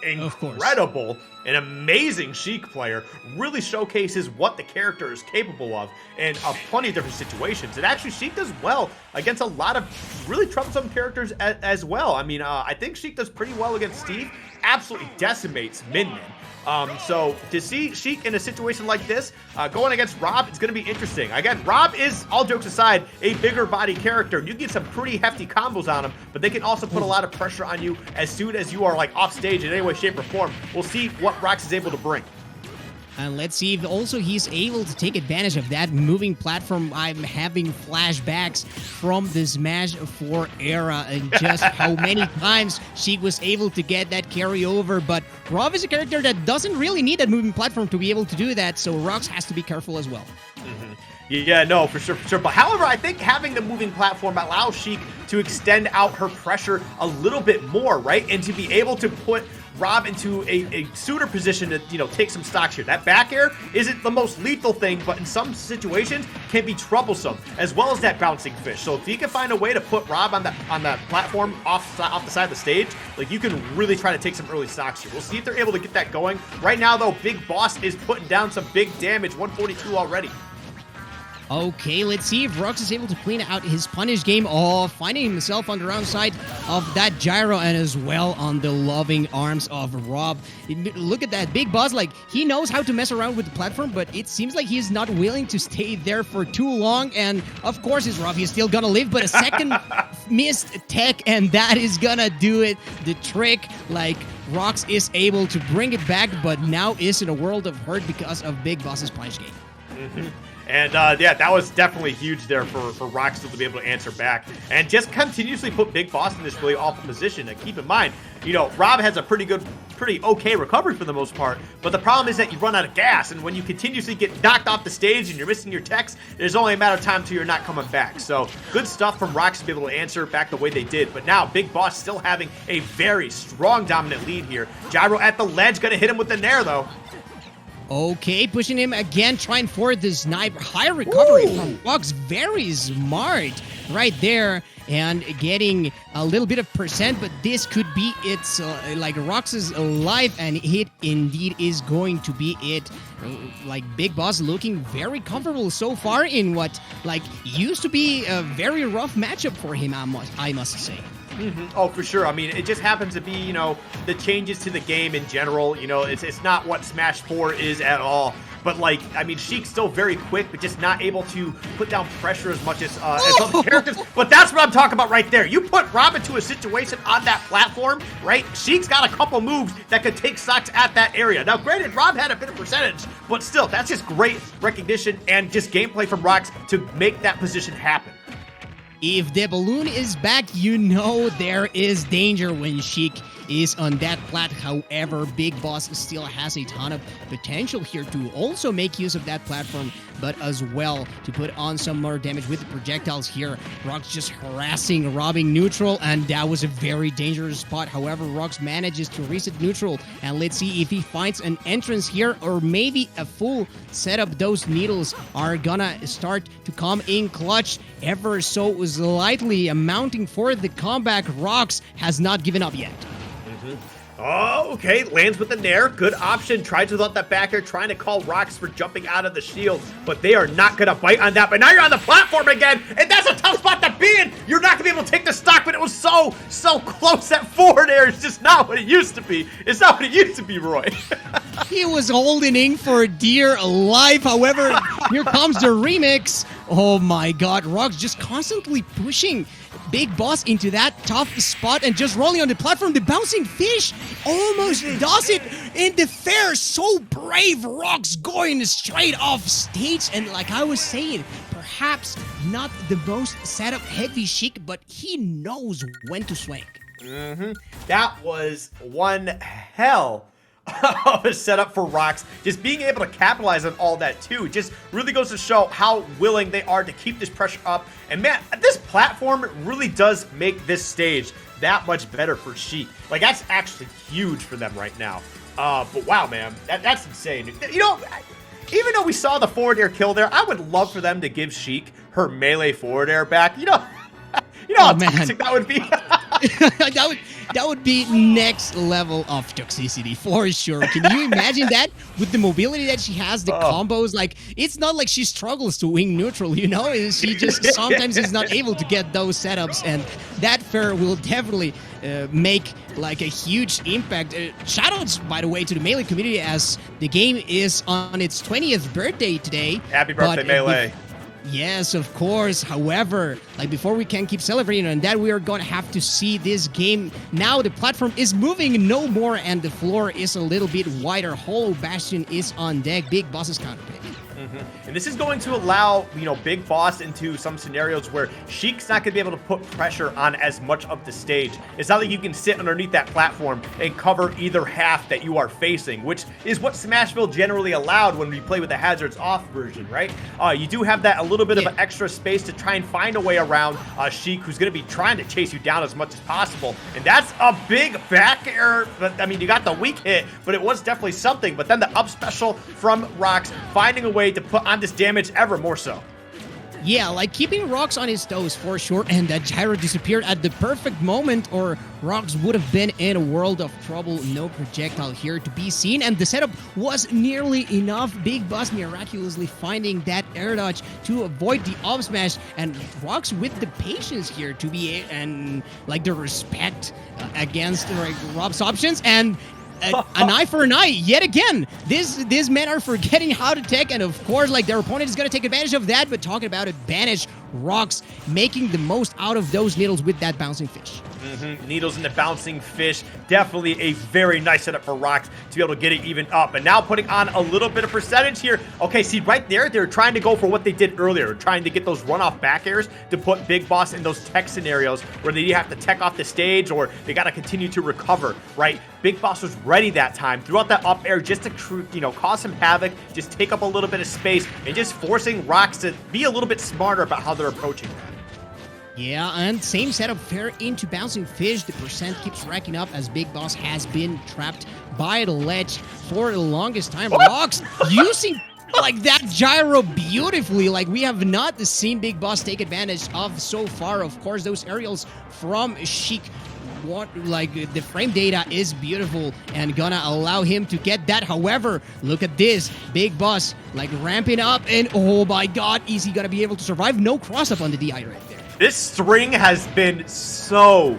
incredible, an amazing Sheik player, really showcases what the character is capable of in plenty of different situations. And actually, Sheik does well against a lot of really troublesome characters as well. I mean, I think Sheik does pretty well against Steve, absolutely decimates Min Min. So to see Sheik in a situation like this, going against Rob, it's going to be interesting. Again, Rob is, all jokes aside, a bigger body character. You get some pretty hefty combos on him, but they can also put a lot of pressure on you as soon as you are like off stage in any way, shape, or form. We'll see what Rox is able to bring. And let's see if also he's able to take advantage of that moving platform. I'm having flashbacks from the Smash 4 era and just how many times she was able to get that carryover. But Rob is a character that doesn't really need that moving platform to be able to do that, so Rox has to be careful as well. Yeah, no, for sure. But however, I think having the moving platform allows Sheik to extend out her pressure a little bit more, right? And to be able to put Rob into a suitor position to, take some stocks here. That back air isn't the most lethal thing, but in some situations can be troublesome, as well as that bouncing fish. So if you can find a way to put Rob on that platform off the side of the stage, like, you can really try to take some early stocks here. We'll see if they're able to get that going. Right now, though, BigBoss is putting down some big damage, 142 already. Okay, let's see if Rox is able to clean out his punish game. Oh, finding himself on the wrong side of that gyro and as well on the loving arms of Rob. Look at that BigBoss, like, he knows how to mess around with the platform, but it seems like he's not willing to stay there for too long. And of course, his Rob is still gonna live, but a second missed tech, and that is gonna do it. The trick, like, Rox is able to bring it back, but now is in a world of hurt because of BigBoss's punish game. And yeah, that was definitely huge there for Rox to be able to answer back and just continuously put BigBoss in this really awful position. And keep in mind, Rob has a pretty okay recovery for the most part, but the problem is that you run out of gas, and when you continuously get knocked off the stage and you're missing your techs, there's only a matter of time till you're not coming back. So good stuff from Rox to be able to answer back the way they did. But now BigBoss still having a very strong dominant lead here. Gyro at the ledge, gonna hit him with the Nair though. Okay, pushing him again, trying for the sniper. High recovery from Rox, very smart right there, and getting a little bit of percent, but this could be it. Like, Rox's life, and it indeed is going to be it. Like, BigBoss looking very comfortable so far in what, like, used to be a very rough matchup for him, I must say. Oh, for sure. I mean, it just happens to be, the changes to the game in general. It's not what Smash 4 is at all. But, like, I mean, Sheik's still very quick, but just not able to put down pressure as much as other characters. But that's what I'm talking about right there. You put Rob into a situation on that platform, right? Sheik's got a couple moves that could take stocks at that area. Now, granted, Rob had a bit of percentage, but still, that's just great recognition and just gameplay from Rox to make that position happen. If the balloon is back, there is danger when Sheik is on that plat. However, BigBoss still has a ton of potential here to also make use of that platform, but as well to put on some more damage with the projectiles here. Rox just harassing, robbing neutral, and that was a very dangerous spot. However, Rox manages to reset neutral, and let's see if he finds an entrance here or maybe a full setup. Those needles are gonna start to come in clutch ever so slightly, amounting for the comeback. Rox has not given up yet. Oh, okay, lands with the Nair, good option, tries without that back air, trying to call Rox for jumping out of the shield, but they are not going to bite on that. But now you're on the platform again, and that's a tough spot to be in. You're not going to be able to take the stock, but it was so close. That forward air is just not what it used to be. It's not what it used to be, Roy. He was holding in for dear life. However, here comes the remix. Oh my god, Rox just constantly pushing BigBoss into that tough spot and just rolling on the platform. The bouncing fish almost does it in the fair. So brave, Rox going straight off stage. And like I was saying, perhaps not the most setup heavy Sheik, but he knows when to swing. That was one hell of a setup for Rox. Just being able to capitalize on all that too just really goes to show how willing they are to keep this pressure up. And man, this platform really does make this stage that much better for Sheik. Like, that's actually huge for them right now. But wow, man, that's insane. Even though we saw the forward air kill there, I would love for them to give Sheik her melee forward air back. How toxic that would be. that would be next level of toxicity for sure. Can you imagine that with the mobility that she has, the combos? Like, it's not like she struggles to wing neutral, you know? She just sometimes is not able to get those setups, and that fair will definitely make like a huge impact. Shoutouts, by the way, to the Melee community, as the game is on its 20th birthday today. Happy birthday, Melee. Yes, of course. However, like, before we can keep celebrating on that, we are going to have to see this game. Now the platform is moving no more, and the floor is a little bit wider. Hollow Bastion is on deck. BigBoss's counter pick. And this is going to allow, you know, BigBoss into some scenarios where Sheik's not going to be able to put pressure on as much of the stage. It's not like you can sit underneath that platform and cover either half that you are facing, which is what Smashville generally allowed when we play with the hazards off version, right? You do have that a little bit of an extra space to try and find a way around Sheik, who's going to be trying to chase you down as much as possible. And that's a big back air. But I mean, you got the weak hit, but it was definitely something. But then the up special from Rox, finding a way to put on this damage ever more so. Yeah, like keeping Rox on his toes for sure, and that gyro disappeared at the perfect moment, or Rox would have been in a world of trouble. No projectile here to be seen, and the setup was nearly enough. BigBoss miraculously finding that air dodge to avoid the up smash, and Rox with the patience here to be, and like the respect against like Rob's options, and an eye for an eye yet again. These men are forgetting how to tech, and of course, like, their opponent is going to take advantage of that. But talking about advantage, Rox making the most out of those needles with that bouncing fish. Needles in the bouncing fish, definitely a very nice setup for Rox to be able to get it even up. And now putting on a little bit of percentage here. Okay, see right there, they're trying to go for what they did earlier, trying to get those runoff back airs to put BigBoss in those tech scenarios where they have to tech off the stage or they got to continue to recover, right? BigBoss was ready that time, threw out that up air just to, you know, cause some havoc, just take up a little bit of space, and just forcing Rox to be a little bit smarter about how they're approaching that. Yeah, and same setup, fair into bouncing fish. The percent keeps racking up as BigBoss has been trapped by the ledge for the longest time. Rox using like that gyro beautifully, like we have not seen BigBoss take advantage of so far. Of course, those aerials from Sheik, like the frame data is beautiful and gonna allow him to get that. However, look at this, BigBoss like ramping up, and oh my god, is he gonna be able to survive? No cross up on the DI right there. This string has been so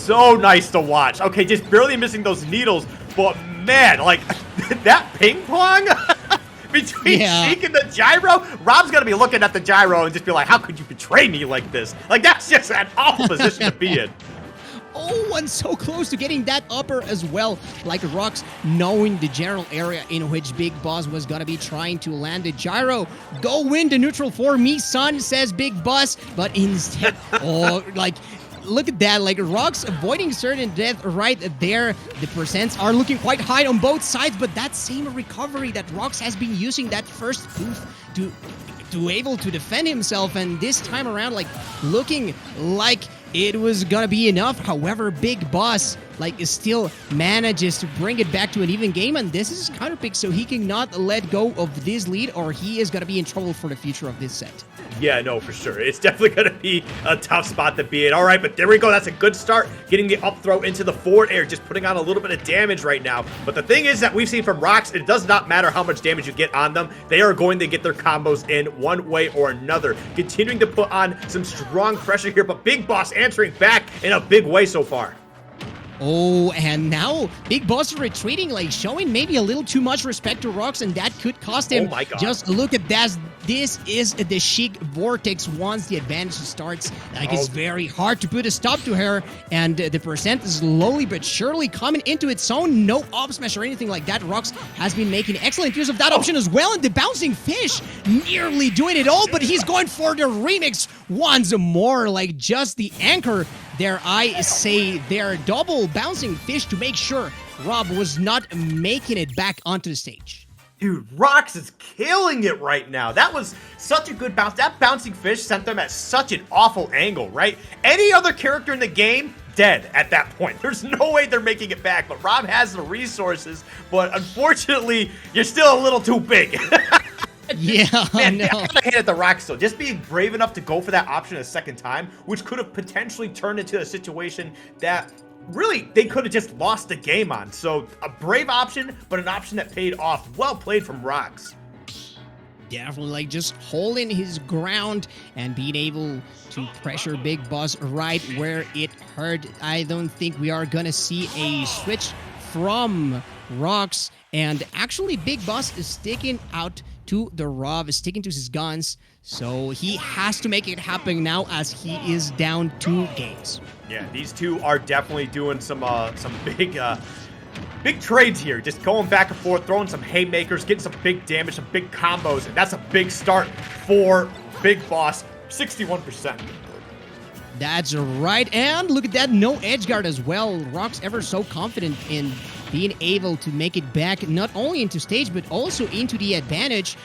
nice to watch. Okay, just barely missing those needles, but man, like that ping pong between Sheik and the gyro, Rob's gonna be looking at the gyro and just be like, how could you betray me like this? Like, that's just an awful position to be in. Oh, and so close to getting that upper as well. Like Rox knowing the general area in which BigBoss was gonna be trying to land the gyro. Go win the neutral for me, son, says BigBoss. But instead, oh, like, look at that. Like, Rox avoiding certain death right there. The percents are looking quite high on both sides, but that same recovery that Rox has been using that first booth to able to defend himself, and this time around, like, looking like it was gonna be enough. However, BigBoss like still manages to bring it back to an even game, and this is counter pick, so he cannot let go of this lead, or he is gonna be in trouble for the future of this set. Yeah, no, for sure. It's definitely going to be a tough spot to be in. All right, but there we go. That's a good start. Getting the up throw into the forward air, just putting on a little bit of damage right now. But the thing is that we've seen from Rox, it does not matter how much damage you get on them. They are going to get their combos in one way or another. Continuing to put on some strong pressure here, but BigBoss answering back in a big way so far. Oh, and now BigBoss retreating, like showing maybe a little too much respect to Rox, and that could cost him. Oh my god. Just look at that. This is the Sheik Vortex. Once the advantage starts, like, it's very hard to put a stop to her, and the percent is slowly but surely coming into its own. No up smash or anything like that. Rox has been making excellent use of that option as well, and the bouncing fish nearly doing it all, but he's going for the remix once more, like just the anchor. There, I say, their double bouncing fish to make sure Rob was not making it back onto the stage. Dude, Rox is killing it right now. That was such a good bounce. That bouncing fish sent them at such an awful angle, right? Any other character in the game, dead at that point. There's no way they're making it back, but Rob has the resources, but unfortunately, you're still a little too big. Yeah, Man, no. I gotta hand it to Rox though. Just being brave enough to go for that option a second time, which could have potentially turned into a situation that really they could have just lost the game on. So a brave option, but an option that paid off. Well played from Rox. Definitely, like, just holding his ground and being able to pressure Big Boss right where it hurt. I don't think we are gonna see a switch from Rox, and actually Big Boss is sticking out to the Rov, sticking to his guns, so he has to make it happen now as he is down 2 games. Yeah, these two are definitely doing some big trades here, just going back and forth, throwing some haymakers, getting some big damage, some big combos, and that's a big start for Big Boss, 61%. That's right, and look at that, no edge guard as well. Rox ever so confident in being able to make it back not only into stage but also into the advantage.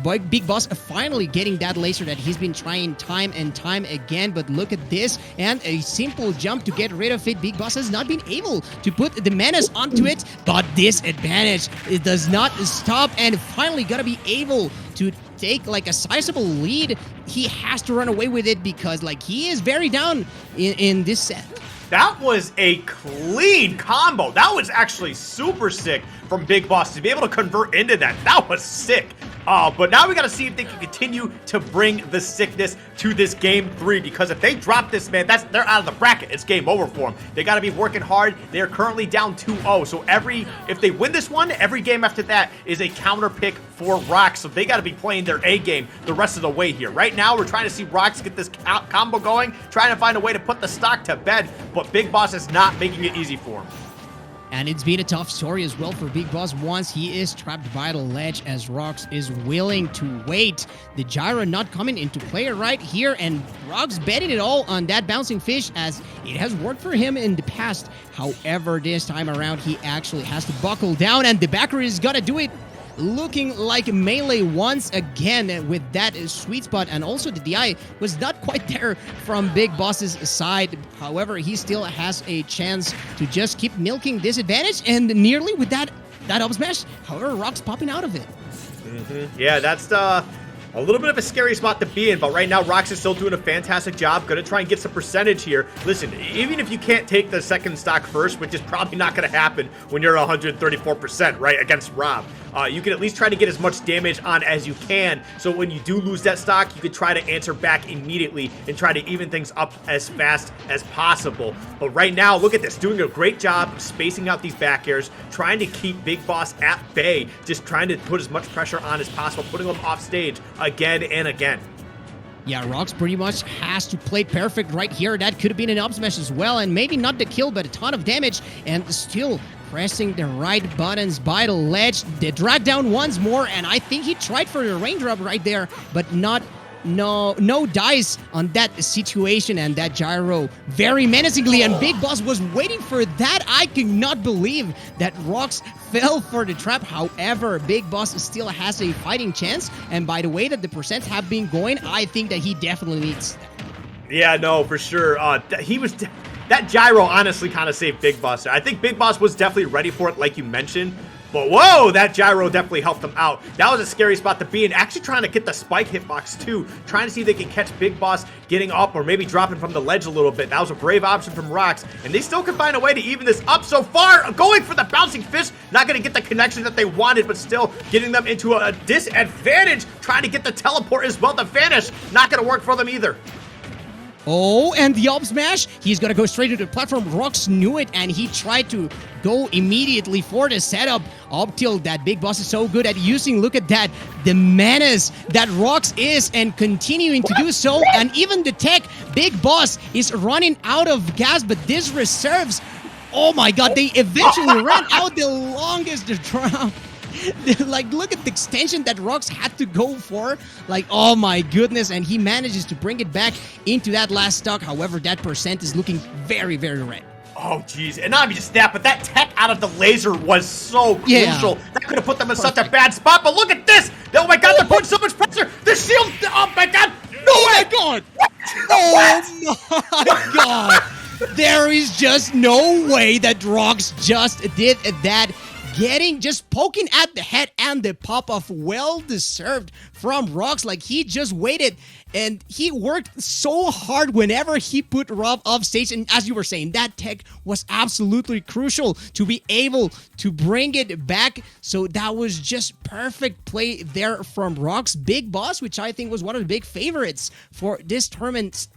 But Big Boss finally getting that laser that he's been trying time and time again. But look at this, and a simple jump to get rid of it. Big Boss has not been able to put the menace onto it, but this advantage, it does not stop, and finally gonna be able to take like a sizable lead. He has to run away with it because like he is very down in this set. That was a clean combo. That was actually super sick from Big Boss to be able to convert into that. That was sick. But now we got to see if they can continue to bring the sickness to this game 3, because if they drop this, man, they're out of the bracket. It's game over for them. They got to be working hard. They are currently down 2-0. So if they win this one, every game after that is a counter pick for Rox. So they got to be playing their A game the rest of the way here. Right now, we're trying to see Rox get this combo going, trying to find a way to put the stock to bed, but Big Boss is not making it easy for him. And it's been a tough story as well for Big Boss once he is trapped by the ledge, as Rox is willing to wait. The gyro not coming into play right here, and Rox betting it all on that bouncing fish as it has worked for him in the past. However, this time around, he actually has to buckle down, and the backer is gonna do it. Looking like melee once again with that sweet spot, and also the DI was not quite there from Big Boss's side. However, he still has a chance to just keep milking this advantage, and nearly with that up smash. However, Rox popping out of it. Yeah, that's a little bit of a scary spot to be in, but right now Rox is still doing a fantastic job. Gonna try and get some percentage here. Listen, even if you can't take the second stock first, which is probably not gonna happen when you're 134%, right, against Rob, you can at least try to get as much damage on as you can, so when you do lose that stock, you could try to answer back immediately and try to even things up as fast as possible. But right now, look at this, doing a great job spacing out these back airs, trying to keep Big Boss at bay, just trying to put as much pressure on as possible, putting them off stage again and again. Yeah, Rox pretty much has to play perfect right here. That could have been an up smash as well, and maybe not the kill, but a ton of damage, and still pressing the right buttons by the ledge. They drag down once more, and I think he tried for the raindrop right there, but no dice on that situation, and that gyro very menacingly, and Big Boss was waiting for that. I cannot believe that Rox fell for the trap. However, Big Boss still has a fighting chance, and by the way that the percents have been going, I think that he definitely needs that. Yeah, no, for sure. That gyro honestly kind of saved Big Boss. I think Big Boss was definitely ready for it, like you mentioned. But whoa, that gyro definitely helped them out. That was a scary spot to be in. Actually trying to get the spike hitbox too. Trying to see if they can catch Big Boss getting up or maybe dropping from the ledge a little bit. That was a brave option from Rox. And they still can find a way to even this up so far. Going for the bouncing fish. Not going to get the connection that they wanted, but still getting them into a disadvantage. Trying to get the teleport as well to vanish. Not going to work for them either. Oh, and the up smash, he's gonna go straight to the platform. Rox knew it, and he tried to go immediately for the setup up till that Big Boss is so good at using, look at that, the menace that Rox is, and continuing to do so, and even the tech, Big Boss is running out of gas, but this reserves, oh my god, they eventually ran out the longest drop. Like, look at the extension that Rox had to go for. Like, oh my goodness, and he manages to bring it back into that last stock. However, that percent is looking very, very red. Oh, geez. And not even just that, but that tech out of the laser was so crucial. That could have put them in such a bad spot, but look at this. Oh my god, they're putting so much pressure. The shield, oh my god. No way. God. Oh my god. There is just no way that Rox just did that. just poking at the head, and the pop-off well-deserved from Rox. Like, he just waited, and he worked so hard whenever he put Rob off stage. And as you were saying, that tech was absolutely crucial to be able to bring it back. So that was just perfect play there from Rox. BigBoss, which I think was one of the big favorites for this tournament,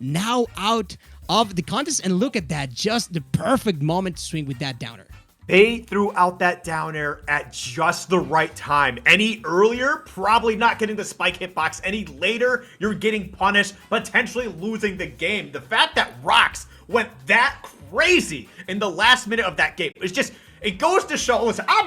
now out of the contest. And look at that, just the perfect moment to swing with that downer. They threw out that down air at just the right time. Any earlier, probably not getting the spike hitbox. Any later, you're getting punished, potentially losing the game. The fact that Rox went that crazy in the last minute of that game is just, it goes to show, listen, I'm